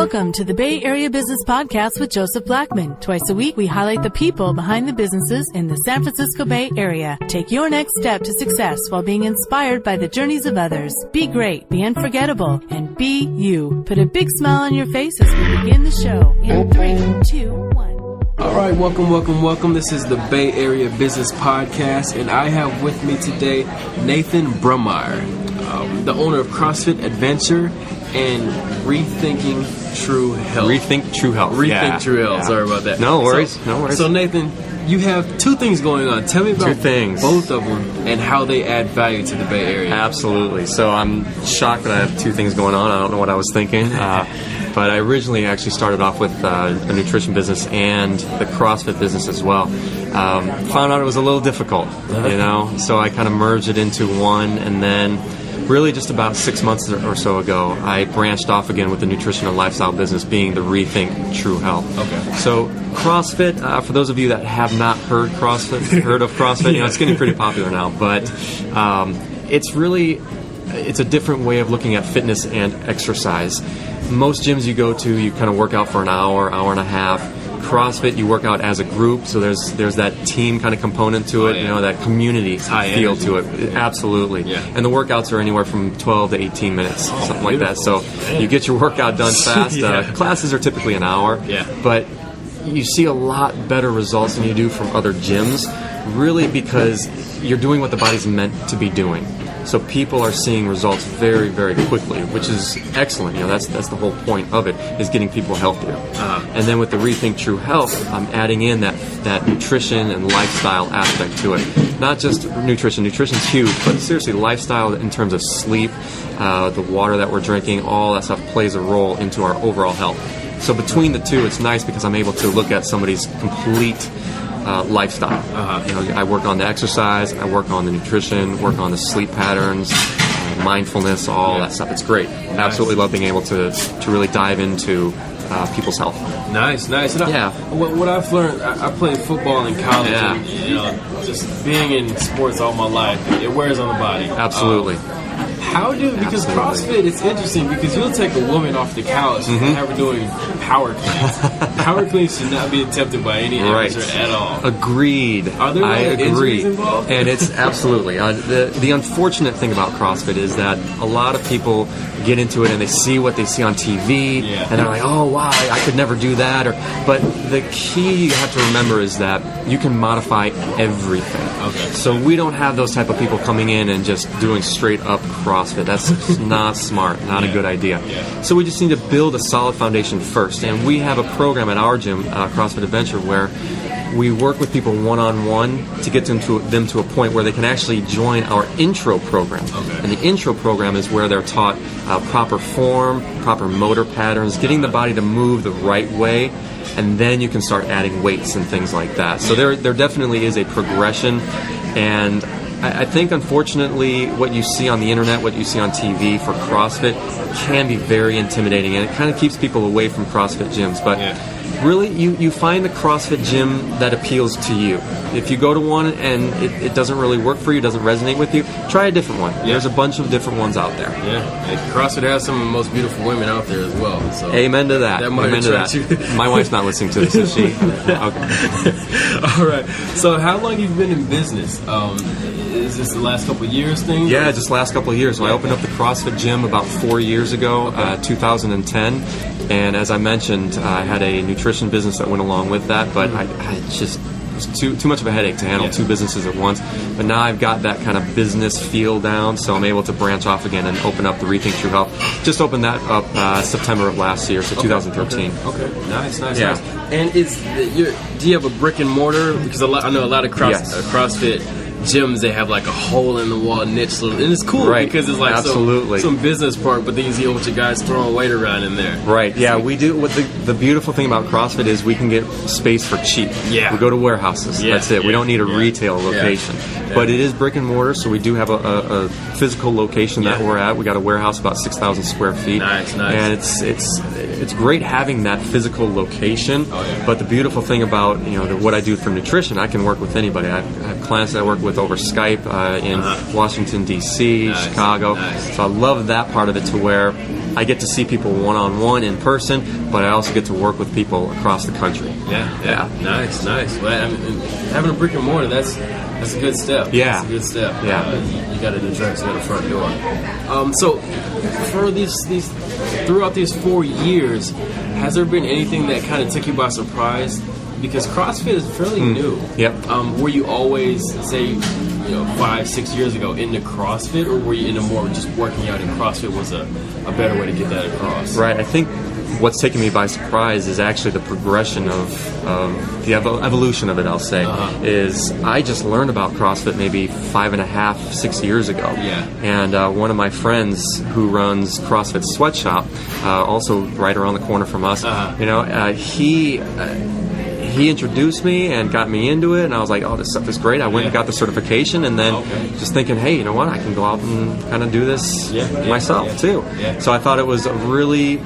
Welcome to the Bay Area Business Podcast with Joseph Blackman. Twice a week, we highlight the people behind the businesses in the San Francisco Bay Area. Take your next step to success while being inspired by the journeys of others. Be great, be unforgettable, and be you. Put a big smile on your face as we begin the show in 3, 2, 1. All right, welcome. This is the Bay Area Business Podcast, and I have with me today Nathan Brammier, the owner of CrossFit Adventure and Rethinking True Health. Rethink True Health. True Health. Yeah. Sorry about that. No worries. So Nathan, you have two things going on. Tell me about both of them and how they add value to the Bay Area. Absolutely. So I'm shocked that I have two things going on. I don't know what I was thinking. But I originally actually started off with a nutrition business and the CrossFit business as well. Found out it was a little difficult, so I kind of merged it into one, and then really just about 6 months or so ago, I branched off again with the nutrition and lifestyle business being the Rethink True Health. Okay. So CrossFit, for those of you that have not heard of CrossFit, it's getting pretty popular now, but it's a different way of looking at fitness and exercise. Most gyms you go to, you kind of work out for an hour and a half. CrossFit, you work out as a group, so there's that team kind of component to it, that community feel to it. Absolutely. Yeah. And the workouts are anywhere from 12 to 18 minutes, something like that. So you get your workout done fast. Classes are typically an hour, but you see a lot better results than you do from other gyms, really because you're doing what the body's meant to be doing. So people are seeing results very, very quickly, which is excellent. That's the whole point of it, is getting people healthier. And then with the Rethink True Health, I'm adding in that nutrition and lifestyle aspect to it. Not just nutrition. Nutrition's huge, but seriously, lifestyle in terms of sleep, the water that we're drinking, all that stuff plays a role into our overall health. So between the two, it's nice because I'm able to look at somebody's complete lifestyle. I work on the exercise, I work on the nutrition, work on the sleep patterns, mindfulness, all that stuff. It's great. Nice. Absolutely love being able to really dive into people's health. Nice. What I've learned, I played football in college, and just being in sports all my life, it wears on the body. Absolutely. Because CrossFit, it's interesting because you'll take a woman off the couch and have her doing power cleans. Power cleans should not be attempted by any amateur at all. Agreed. Are there injuries involved? And it's absolutely. The unfortunate thing about CrossFit is that a lot of people get into it and they see what they see on TV and they're like, oh, wow, I could never do that. But the key you have to remember is that you can modify everything. Okay. So we don't have those type of people coming in and just doing straight up CrossFit. That's not smart, not a good idea. Yeah. So we just need to build a solid foundation first. And we have a program at our gym, CrossFit Adventure, where we work with people one-on-one to get them to a point where they can actually join our intro program. Okay. And the intro program is where they're taught proper form, proper motor patterns, getting the body to move the right way, and then you can start adding weights and things like that. So there definitely is a progression, and I think, unfortunately, what you see on the internet, what you see on TV for CrossFit can be very intimidating, and it kind of keeps people away from CrossFit gyms. But really, you find the CrossFit gym that appeals to you. If you go to one and it doesn't really work for you, doesn't resonate with you, try a different one. Yeah. There's a bunch of different ones out there. Yeah, CrossFit has some of the most beautiful women out there as well. So amen to that. Amen to that. You. My wife's not listening to this, is she? Okay. All right. So how long have you been in business? Is this the last couple of years thing? Yeah, just last couple of years. So I opened up the CrossFit gym about 4 years ago, 2010. And as I mentioned, I had a nutrition business that went along with that, but I just... It was too much of a headache to handle two businesses at once. But now I've got that kind of business feel down, so I'm able to branch off again and open up the Rethink True Health. Just opened that up September of last year, so 2013. Okay. Nice. And do you have a brick and mortar? Because I know a lot of CrossFit gyms, they have like a hole in the wall niche, and it's cool because it's like some business part, but then you see a bunch of guys throwing weight around in there. Right. Yeah, we do. What the beautiful thing about CrossFit is we can get space for cheap. Yeah. We go to warehouses. That's it. We don't need a retail location. But it is brick and mortar, so we do have a physical location that we're at. We got a warehouse about 6,000 square feet. Nice. And it's great having that physical location. But the beautiful thing about what I do for nutrition, I can work with anybody. I have clients that I work with over Skype in Washington, D.C., Chicago. So I love that part of it, to where I get to see people one-on-one in person, but I also get to work with people across the country. Yeah. Nice. Well, I mean, having a brick and mortar, that's a good step. Yeah. That's a good step. Yeah. You got an address, you got a front door. So for these throughout these 4 years, has there been anything that kind of took you by surprise? Because CrossFit is fairly new. Yep. Were you always, say, 5-6 years ago into CrossFit, or were you into more just working out and CrossFit was a better way to get that across? Right. I think what's taken me by surprise is actually the progression of the evolution of it, I'll say. Is I just learned about CrossFit maybe 5.5, 6 years ago. Yeah. And one of my friends who runs CrossFit Sweatshop, also right around the corner from us, he introduced me and got me into it, and I was like, oh, this stuff is great. I went and got the certification, and then just thinking, hey, you know what, I can go out and kind of do this myself too. Yeah. So I thought it was a really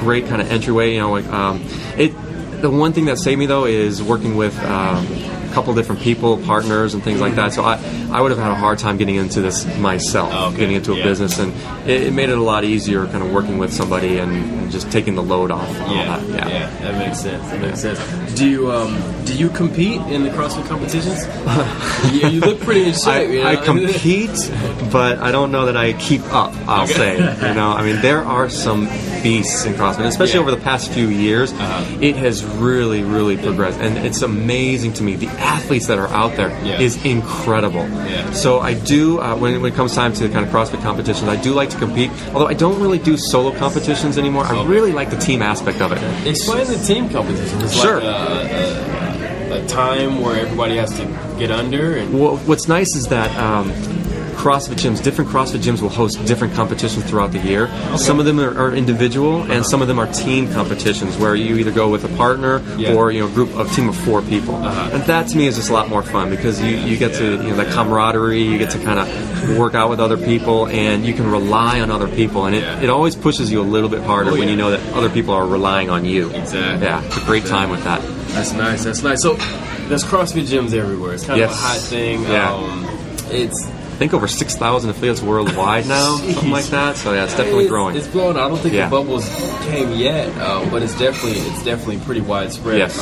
great kind of entryway. The one thing that saved me though is working with a couple different people, partners, and things like that. So I would have had a hard time getting into this myself, getting into a business, and it made it a lot easier kind of working with somebody and just taking the load off. That makes sense. Do you compete in the CrossFit competitions? You look pretty in shape. I compete, but I don't know that I keep up, I'll say. I mean, there are some beasts in CrossFit, especially over the past few years. It has really, really progressed, and it's amazing to me. The athletes that are out there is incredible. So I do, when it comes time to kind of CrossFit competitions, I do like to compete, although I don't really do solo competitions anymore. I really like the team aspect of it. Explain the team competition. It's sure. Like a time where everybody has to get under. And well, what's nice is that different CrossFit gyms will host different competitions throughout the year. Some of them are individual, and some of them are team competitions where you either go with a partner or a team of 4 people. And that to me is just a lot more fun because you get to that camaraderie, you get to kind of work out with other people, and you can rely on other people, and it always pushes you a little bit harder when you know that other people are relying on you. Exactly. Yeah, it's a great time with that. That's nice. So there's CrossFit gyms everywhere. It's kind of a hot thing. I think over 6,000 affiliates worldwide now, something like that. So it's definitely growing. It's blowing. I don't think the bubbles came yet, but it's definitely pretty widespread. Yes.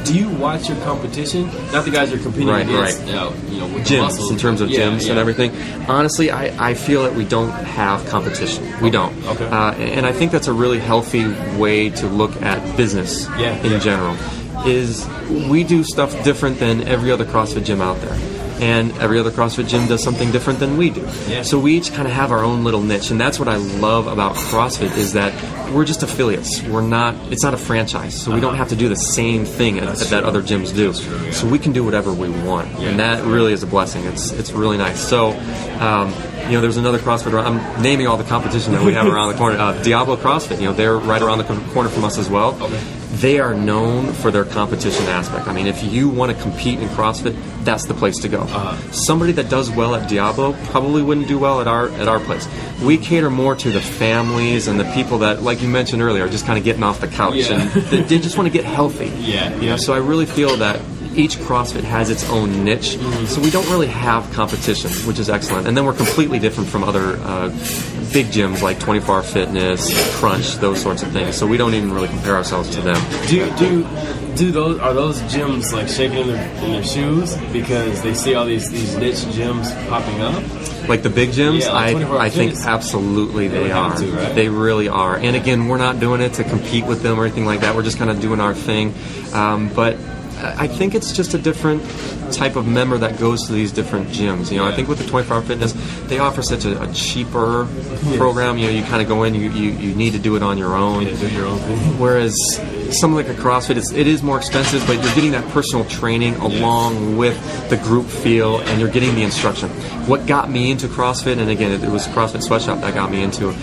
Do you watch your competition? Not the guys you're competing against. With gyms, in terms of gyms and everything. Honestly, I feel that we don't have competition. We don't. Okay. And I think that's a really healthy way to look at business in general. Is we do stuff different than every other CrossFit gym out there. And every other CrossFit gym does something different than we do. Yeah. So we each kind of have our own little niche, and that's what I love about CrossFit is that we're just affiliates. It's not a franchise, so we don't have to do the same thing that other gyms do. True, so we can do whatever we want, and that really is a blessing. It's really nice. So, there's another CrossFit. I'm naming all the competition that we have around the corner. Diablo CrossFit, they're right around the corner from us as well. Okay. They are known for their competition aspect. I mean, if you want to compete in CrossFit, that's the place to go. Somebody that does well at Diablo probably wouldn't do well at our place. We cater more to the families and the people that, like you mentioned earlier, are just kind of getting off the couch and they just want to get healthy. So I really feel that each CrossFit has its own niche, so we don't really have competition, which is excellent. And then we're completely different from other big gyms like 24 Hour Fitness, Crunch, those sorts of things. So we don't even really compare ourselves to them. Are those gyms like shaking in their shoes because they see all these niche gyms popping up? Like the big gyms, I think Fitness. Absolutely they are. Right? They really are. And again, we're not doing it to compete with them or anything like that. We're just kind of doing our thing. But I think it's just a different type of member that goes to these different gyms. I think with the 24 Hour Fitness, they offer such a cheaper program. You kind of go in, you need to do it on your own. Do your own thing. Whereas something like a CrossFit, it is more expensive, but you're getting that personal training along with the group feel, and you're getting the instruction. What got me into CrossFit, and again, it was CrossFit Sweatshop that got me into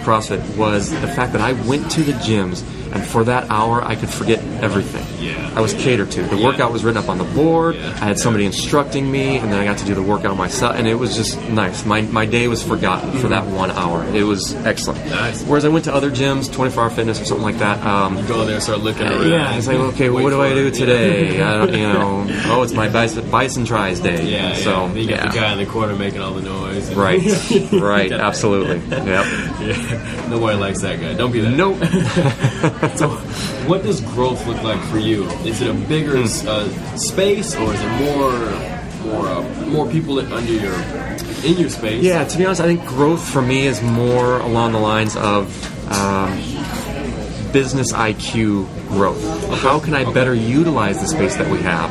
CrossFit, was the fact that I went to the gyms And for that hour, I could forget everything. Yeah. I was catered to. The workout was written up on the board. Yeah. I had somebody instructing me, and then I got to do the workout myself, and it was just nice. My day was forgotten for that 1 hour. It was excellent. Nice. Whereas I went to other gyms, 24-hour fitness or something like that. You go there and start looking around. Yeah, it's like, okay, what do I do today? I don't, it's my bison tries day. Yeah, so you got the guy in the corner making all the noise. Right, right, absolutely. Yep. Yeah. Nobody likes that guy. Don't be that. Nope. So, what does growth look like for you? Is it a bigger space, or is it more people in your space? Yeah, to be honest, I think growth for me is more along the lines of business IQ growth. Okay. How can I better utilize the space that we have?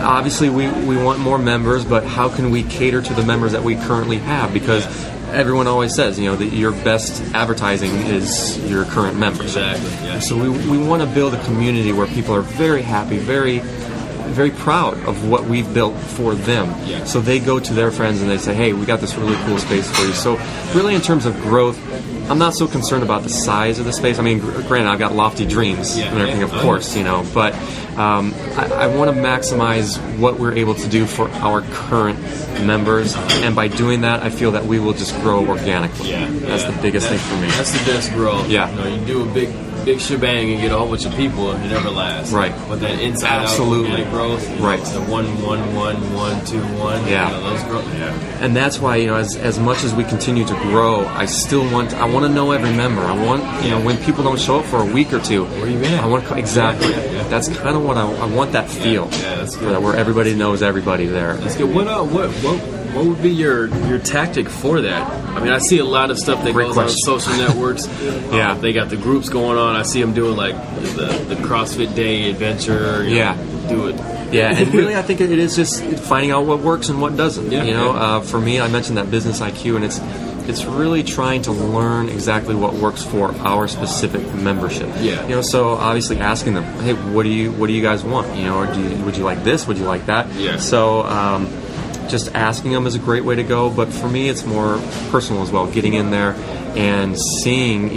Obviously, we want more members, but how can we cater to the members that we currently have? Because everyone always says, that your best advertising is your current members. Exactly. Yeah. So we want to build a community where people are very happy, very very proud of what we've built for them. Yeah. So they go to their friends and they say, hey, we got this really cool space for you. So really in terms of growth, I'm not so concerned about the size of the space. I mean, granted, I've got lofty dreams and everything, of course, but I want to maximize what we're able to do for our current members, and by doing that, I feel that we will just grow organically. That's the biggest thing for me. That's the best growth. Yeah. You do a big shebang and get a whole bunch of people, and it never lasts. Right. But that inside out organic growth, right? The 1, 1, 1, 1, 2, 1. Yeah. Those growth. Yeah. And that's why as much as we continue to grow, I want to know every member. I want when people don't show up for a week or two, where you at? I want exactly. Yeah. That's kind of what I want, that feel. Yeah, that's good. Where everybody knows everybody there. That's good. What would be your tactic for that? I mean, I see a lot of stuff that goes on social networks. They got the groups going on. I see them doing like the CrossFit Day adventure. Do it. Yeah, and really, I think it is just finding out what works and what doesn't. For me, I mentioned that business IQ, and it's really trying to learn exactly what works for our specific membership. So obviously asking them, hey, what do you guys want? Or would you like this? Would you like that? So just asking them is a great way to go, but for me it's more personal as well, getting in there and seeing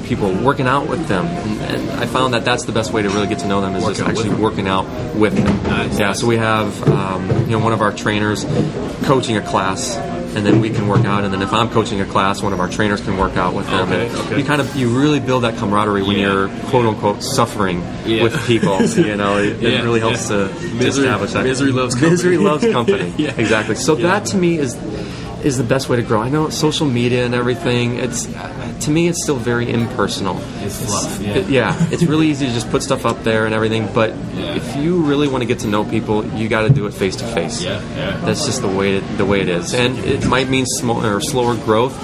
people, working out with them, and I found that that's the best way to really get to know them, is just actually working out with them. Nice. So we have one of our trainers coaching a class, and then we can work out, and then if I'm coaching a class, one of our trainers can work out with them. You really build that camaraderie when you're quote unquote suffering with people. It really helps to establish that. Misery loves company. Misery loves company. Exactly. So that to me is the best way to grow. I know social media and everything, to me it's still very impersonal. It's fluff. It's really easy to just put stuff up there and everything, but if you really want to get to know people, you got to do it face to face. That's just the way it is, and it might mean smaller or slower growth,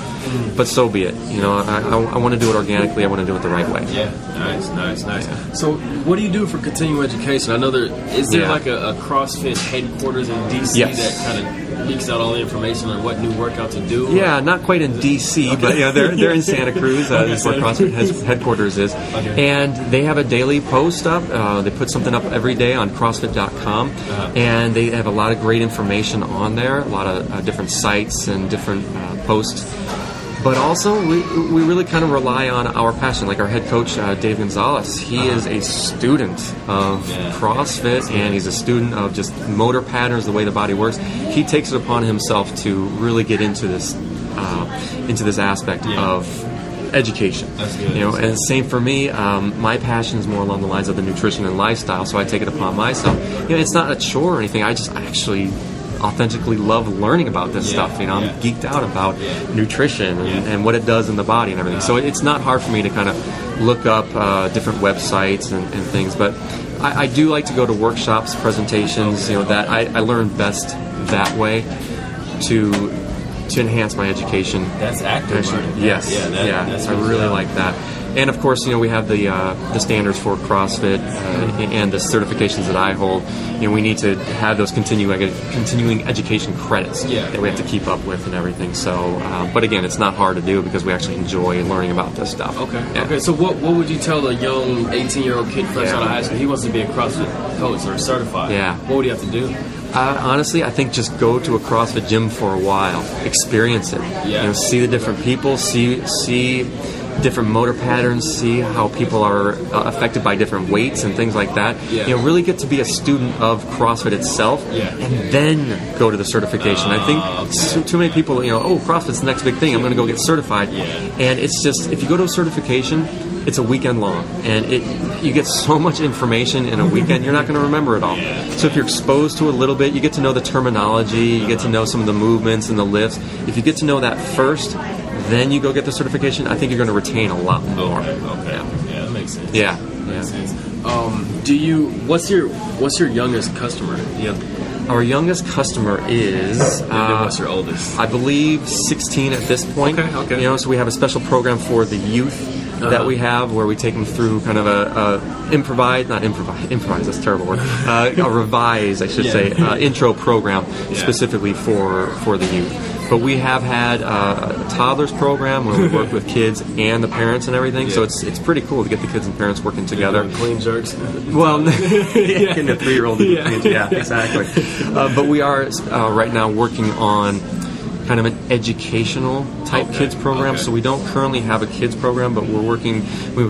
but so be it. I want to do it organically. I want to do it the right way. Nice. So what do you do for continuing education? I know is there like a CrossFit headquarters in DC that kind of leaks out all the information on what new workout to do? Not quite in DC, but they're in Santa Cruz. That's where CrossFit headquarters is. And they have a daily post up. They put something up every day on CrossFit.com, and they have a lot of great information on there, a lot of different sites and different posts. But also, we really kind of rely on our passion. Like our head coach, Dave Gonzalez, he is a student of CrossFit, and he's a student of just motor patterns, the way the body works. He takes it upon himself to really get into this aspect of education. That's good. And same for me. My passion is more along the lines of the nutrition and lifestyle, so I take it upon myself. It's not a chore or anything. I actually authentically love learning about this stuff. I'm geeked out about nutrition and what it does in the body and everything. So it's not hard for me to kind of look up different websites and things. But I do like to go to workshops, presentations. That I learn best that way to enhance my education. That's active learning. Yes. That's I really like that. And of course, we have the standards for CrossFit and the certifications that I hold. We need to have those continuing education credits that we have to keep up with and everything. So, but again, it's not hard to do because we actually enjoy learning about this stuff. Okay. So, what would you tell a young 18-year-old kid fresh out of high school? He wants to be a CrossFit coach or certified. What would he have to do? Honestly, I think just go to a CrossFit gym for a while, experience it. See the different people, see different motor patterns, see how people are affected by different weights and things like that. Really get to be a student of CrossFit itself, and then go to the certification. I think too many people, CrossFit's the next big thing, I'm going to go get certified. And it's just, if you go to a certification, it's a weekend long, and you get so much information in a weekend, you're not going to remember it all. So if you're exposed to a little bit, you get to know the terminology, you get to know some of the movements and the lifts. If you get to know that first, then you go get the certification, I think you're going to retain a lot more. Okay. Yeah, that makes sense. Yeah. Makes sense. What's your youngest customer? Our youngest customer is... what's your oldest? I believe 16 at this point. Okay. So we have a special program for the youth that we have, where we take them through kind of a improvise, that's a terrible word, a revise, I should say, intro program specifically for the youth. But we have had a toddlers program where we work with kids and the parents and everything, so it's pretty cool to get the kids and parents working together. Clean jerks. Well, getting a 3-year-old to do clean jerks. Yeah, exactly. But we are right now working on kind of an educational type kids program. So we don't currently have a kids program, but we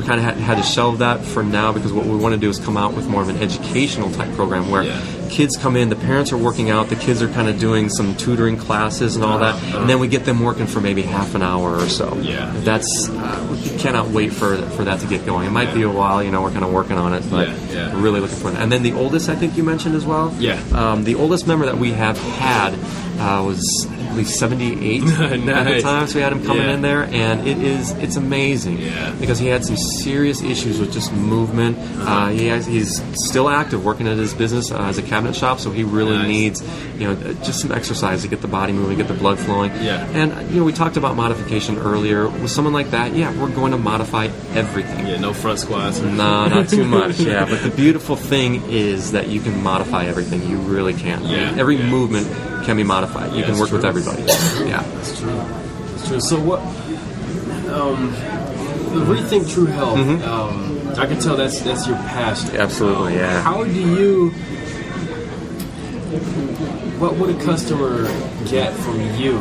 kind of had to shelve that for now, because what we want to do is come out with more of an educational type program where kids come in, the parents are working out, the kids are kind of doing some tutoring classes and all that, and then we get them working for maybe half an hour or so. That's we cannot wait for that to get going. It might be a while, we're kind of working on it, but we're really looking for that. And then the oldest, I think you mentioned as well. The oldest member that we have had was, I believe, 78 at the time, so we had him coming in there, and it's amazing because he had some serious issues with just movement. He's still active, working at his business as a cabinet shop, so he really needs just some exercise to get the body moving, get the blood flowing. And we talked about modification earlier. With someone like that, we're going to modify everything. No front squats. No, not too much. But the beautiful thing is that you can modify everything. You really can. Every movement can be modified. You can work with everybody. That's true. So what? Rethink True Health. I can tell that's your passion. Absolutely. How do you? What would a customer get from you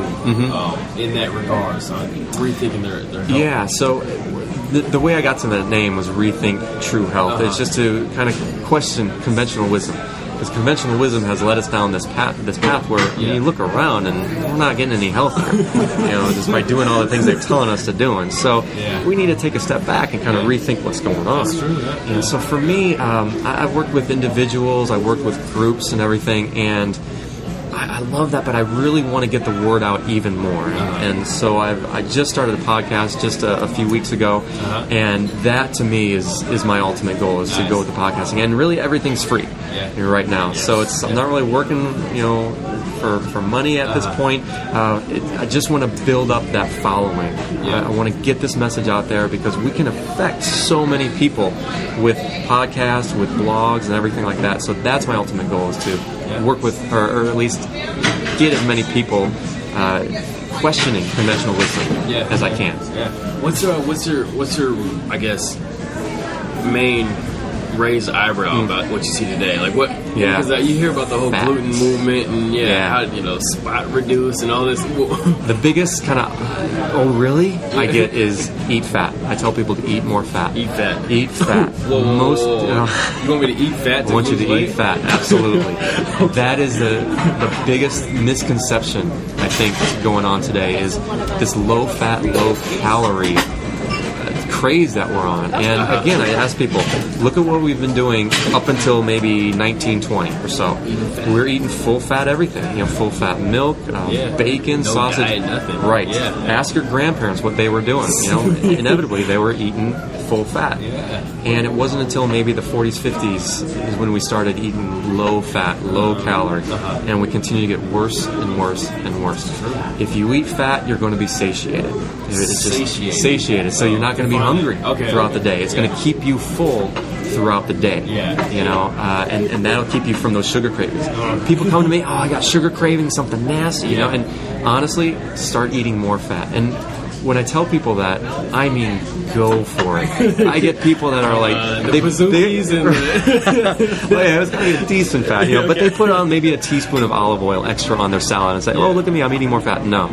in that regard? So rethinking their health. So the way I got to that name was Rethink True Health. It's just to kind of question conventional wisdom. Because conventional wisdom has led us down this path where you look around and we're not getting any healthier, just by doing all the things they're telling us to do. And so we need to take a step back and kind of rethink what's going on. That's true. And so for me, I work with individuals, I work with groups and everything, and I love that, but I really want to get the word out even more. And so I just started a podcast just a few weeks ago, and that to me is my ultimate goal, is to go with the podcasting. And really everything's free right now. So I'm not really working, for money at this point. I just want to build up that following. I want to get this message out there, because we can affect so many people with podcasts, with blogs, and everything like that. So that's my ultimate goal, is to work with, or at least get as many people questioning conventional wisdom as I can. What's your I guess main raised eyebrow about what you see today? Like what? Because you hear about the whole gluten movement and how spot reduce and all this. The biggest kind of I get is eat fat. I tell people to eat more fat. Eat fat. Eat fat. You want me to eat fat? I want you to eat fat. Absolutely. That is the biggest misconception I think that's going on today, is this low fat, low calorie craze that we're on. And again, I ask people, look at what we've been doing up until maybe 1920 or so. We're eating full fat everything, full fat milk, bacon, sausage. Diet, nothing. Right. Ask your grandparents what they were doing. Inevitably they were eating full fat. And it wasn't until maybe the 40s, 50s is when we started eating low fat, low calorie, and we continue to get worse and worse and worse. If you eat fat, you're going to be satiated. It's just satiated, so you're not going to be hungry throughout the day. It's going to keep you full throughout the day, and that'll keep you from those sugar cravings. People come to me, I got sugar cravings, something nasty, and honestly, start eating more fat. And when I tell people that, I mean go for it. I get people that are like it's gonna be a decent fat, you know, but they put on maybe a teaspoon of olive oil extra on their salad and say, oh, look at me, I'm eating more fat. No.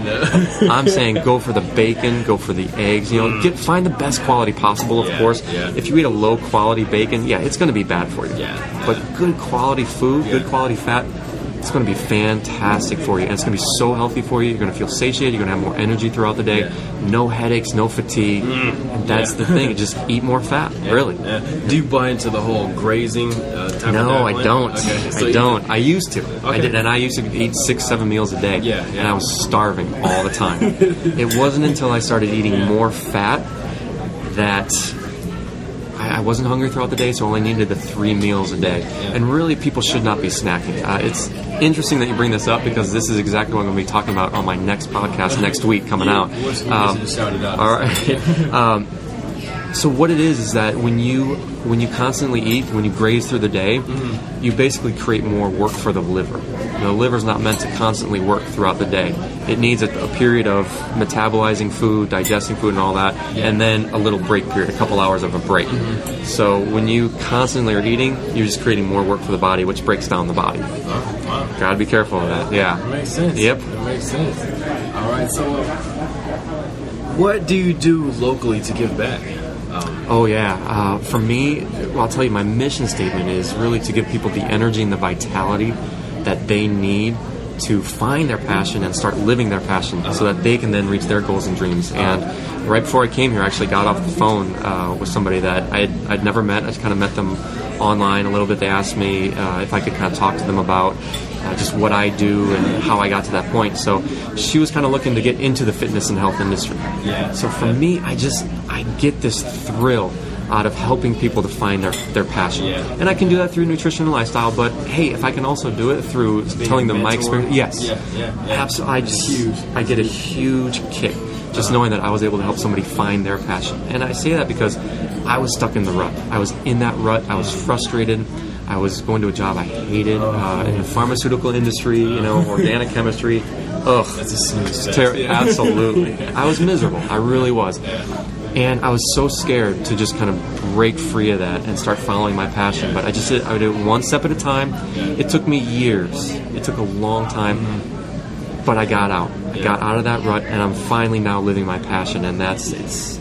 I'm saying go for the bacon, go for the eggs, you know, find the best quality possible, of course. If you eat a low quality bacon, it's going to be bad for you. But good quality food, good quality fat, it's going to be fantastic for you, and it's going to be so healthy for you. You're going to feel satiated. You're going to have more energy throughout the day. No headaches, no fatigue. And that's the thing. Just eat more fat, really. Do you buy into the whole grazing type No, of I don't. Okay. So I don't. I used to. I did, and I used to eat 6-7 meals a day. And I was starving all the time. It wasn't until I started eating more fat that I wasn't hungry throughout the day, so I only needed the 3 meals a day. And really, people should not be snacking. It's interesting that you bring this up, because this is exactly what I'm going to be talking about on my next podcast next week coming out. All right. So what it is that when you constantly eat, when you graze through the day, you basically create more work for the liver. The liver's not meant to constantly work throughout the day. It needs a period of metabolizing food, digesting food and all that, and then a little break period, a couple hours of a break. So when you constantly are eating, you're just creating more work for the body, which breaks down the body. Gotta be careful of that. That makes sense. Yep. That makes sense. All right, so what do you do locally to give back? For me, I'll tell you, my mission statement is really to give people the energy and the vitality that they need to find their passion and start living their passion, so that they can then reach their goals and dreams. And right before I came here, I actually got off the phone with somebody that I'd never met. I just kind of met them online a little bit. They asked me if I could kind of talk to them about just what I do and how I got to that point. So she was kind of looking to get into the fitness and health industry. So for me, I get this thrill out of helping people to find their passion. And I can do that through nutrition and lifestyle, but hey, if I can also do it through telling them my experience, absolutely. I get a huge kick just knowing that I was able to help somebody find their passion. And I say that because I was stuck in the rut. I was in that rut. I was frustrated. I was going to a job I hated in the pharmaceutical industry, organic chemistry. Ugh, that's a snooze fest. Absolutely. I was miserable. I really was. And I was so scared to just kind of break free of that and start following my passion. But I would do it one step at a time. It took me years. It took a long time. But I got out. I got out of that rut, and I'm finally now living my passion. And that's it.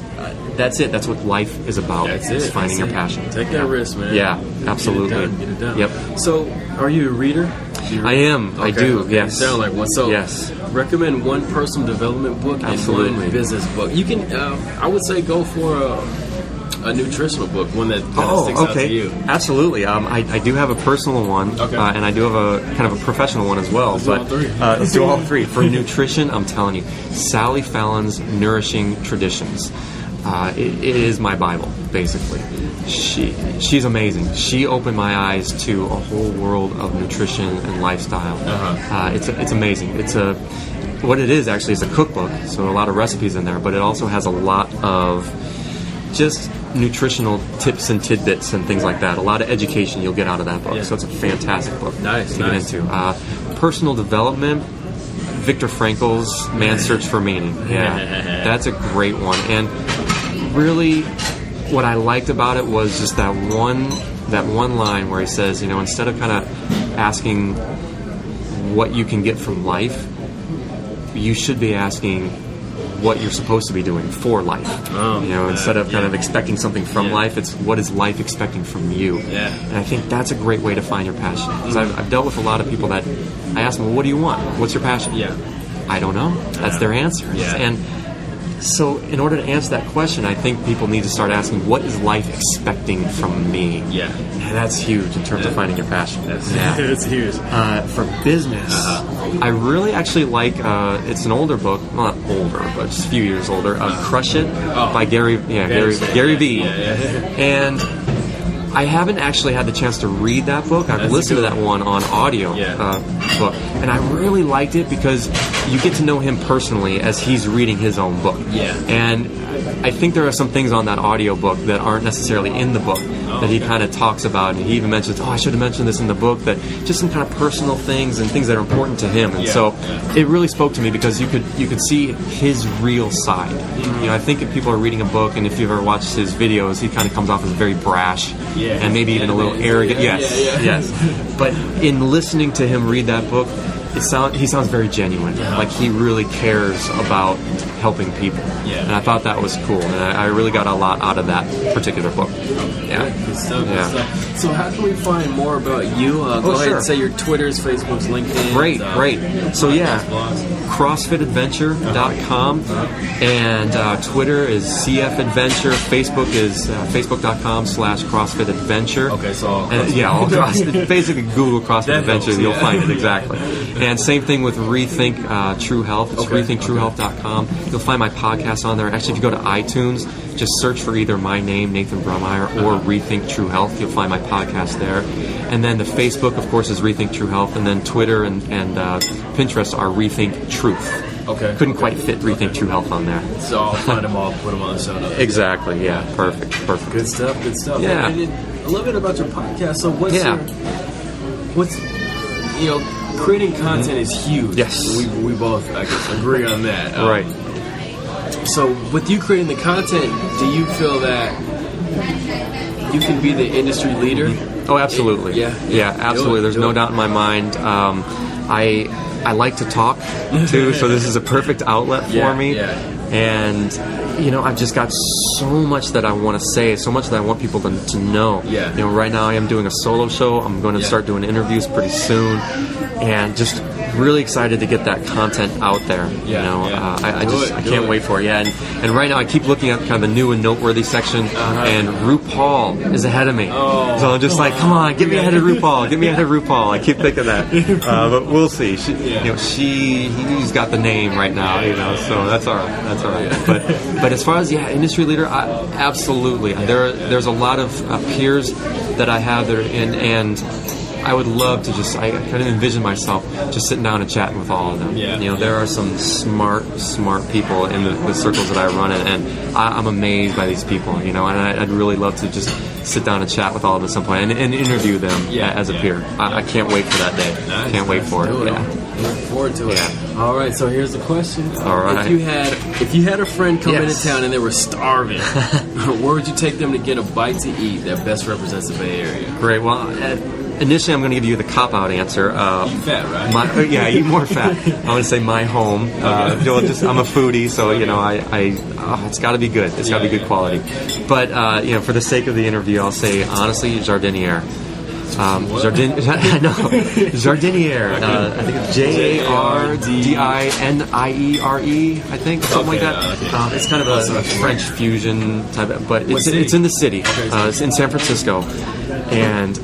That's what life is about. It's finding your passion. Take that risk, man. Yeah, absolutely. Get it done. Yep. So, are you a reader? I am. Okay. I do. Yes. You sound like one. So, yes. Recommend one personal development book and one business book. You can. I would say go for a nutritional book, one that kind of sticks out to you. Absolutely. I do have a personal one, and I do have a kind of a professional one as well. Let's do all three. For nutrition, I'm telling you, Sally Fallon's Nourishing Traditions. It is my Bible, basically. She's amazing. She opened my eyes to a whole world of nutrition and lifestyle. It's amazing. What it is actually is a cookbook, so a lot of recipes in there, but it also has a lot of just nutritional tips and tidbits and things like that. A lot of education you'll get out of that book. So it's a fantastic book to get into. Personal development. Viktor Frankl's Man's Search for Meaning. That's a great one. And really, what I liked about it was just that one line where he says, instead of kind of asking what you can get from life, you should be asking what you're supposed to be doing for life. Instead of kind of expecting something from life, it's what is life expecting from you. And I think that's a great way to find your passion. Because I've dealt with a lot of people that I ask them, well, what do you want? What's your passion? I don't know. That's their answer. And so in order to answer that question, I think people need to start asking, what is life expecting from me? And that's huge in terms of finding your passion. That's huge. For business, I really actually like, it's an older book, well, not older, but just a few years older, Crush It by Gary Vee. And I haven't actually had the chance to read that book. I've listened to that one on audio book, and I really liked it because you get to know him personally as he's reading his own book. And I think there are some things on that audiobook that aren't necessarily in the book that he kind of talks about, and he even mentions, I should have mentioned this in the book, that just some kind of personal things and things that are important to him. And so it really spoke to me because you could see his real side. I think if people are reading a book, and if you've ever watched his videos, he kind of comes off as very brash and maybe even a little arrogant. Yes. But in listening to him read that book, he sounds very genuine. Like he really cares about helping people. And I thought that was cool. And I really got a lot out of that particular book. Good stuff. So how can we find more about you? Go ahead and say your Twitter's, Facebook's, LinkedIn. Great. So CrossFitAdventure.com, and Twitter is CF Adventure. Facebook is Facebook.com/CrossFitAdventure. Okay, so all CrossFit. Basically, Google CrossFit Adventure, you'll find it exactly. And same thing with Rethink True Health. It's rethinktruehealth.com. You'll find my podcast on there. Actually, if you go to iTunes, just search for either my name, Nathan Brammier, or Rethink True Health. You'll find my podcast there. And then the Facebook, of course, is Rethink True Health. And then Twitter and Pinterest are Rethink Truth. Okay. Couldn't quite fit Rethink True Health on there. So I'll find them all, put them on the show notes. Exactly, yeah. Perfect. Good stuff. Yeah. And a little bit about your podcast. So creating content is huge. Yes. We both, I guess, agree on that. Right. So with you creating the content, do you feel that you can be the industry leader? Oh, absolutely. Yeah, absolutely. There's no doubt in my mind. I like to talk too, so this is a perfect outlet for me. And I've just got so much that I want to say, so much that I want people to know. Right now I am doing a solo show. I'm going to start doing interviews pretty soon, and just really excited to get that content out there. I can't wait for it. And right now I keep looking at kind of the new and noteworthy section, and RuPaul is ahead of me. So I'm just like, come on, get me ahead of RuPaul. I keep thinking that, but we'll see. He's got the name right now, so that's all right. But as far as industry leader, absolutely. There's a lot of peers that I have that are in, and I would love to I kind of envision myself just sitting down and chatting with all of them. There are some smart people in the circles that I run in, and I'm amazed by these people, and I'd really love to just sit down and chat with all of them at some point and interview them as a peer. I can't wait for that day. Can't wait for it. Look forward to it. All right, so here's the question. All right. If you had a friend come into town and they were starving, where would you take them to get a bite to eat that best represents the Bay Area? Great. Well, initially I'm going to give you the cop-out answer. Eat fat, right? Eat more fat. I want to say my home. I'm a foodie, so it's got to be good. It's got to be good quality. But for the sake of the interview, I'll say honestly, Jardiniere. Jardiniere. I think it's Jardiniere. I think something like that. It's kind of a French fusion type, but it's in the city. It's in San Francisco, and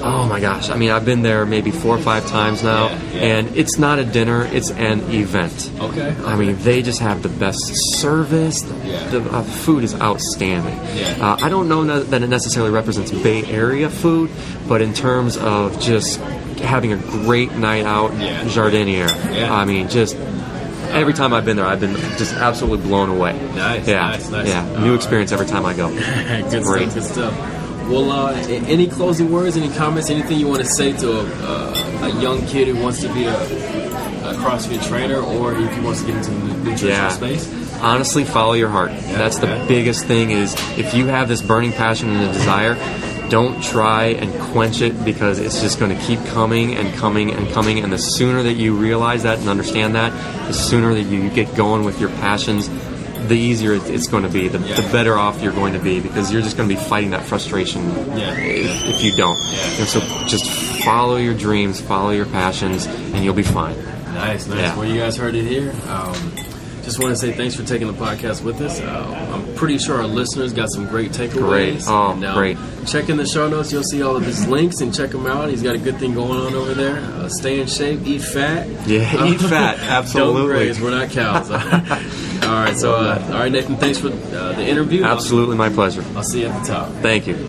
oh my gosh! I mean, I've been there maybe 4 or 5 times now, and it's not a dinner; it's an event. Okay. I mean, they just have the best service. The food is outstanding. I don't know that it necessarily represents Bay Area food, but in terms of just having a great night out, Jardiniere. I mean, just every time I've been there, I've been just absolutely blown away. Nice. New experience every time I go. Good stuff. Well, any closing words, any comments, anything you want to say to a young kid who wants to be a CrossFit trainer, or if he wants to get into the nutritional space? Honestly, follow your heart. That's the biggest thing, is if you have this burning passion and a desire, don't try and quench it, because it's just going to keep coming and coming and coming, and the sooner that you realize that and understand that, the sooner that you get going with your passions, the easier it's going to be, the better off you're going to be, because you're just going to be fighting that frustration if you don't. And so just follow your dreams, follow your passions, and you'll be fine. Nice. Well, you guys heard it here. Just want to say thanks for taking the podcast with us. I'm pretty sure our listeners got some great takeaways. Great. Check in the show notes. You'll see all of his links, and check him out. He's got a good thing going on over there. Stay in shape, eat fat. Eat fat. Absolutely. Don't graze. We're not cows. All right, Nathan, thanks for the interview. Absolutely, my pleasure. I'll see you at the top. Thank you.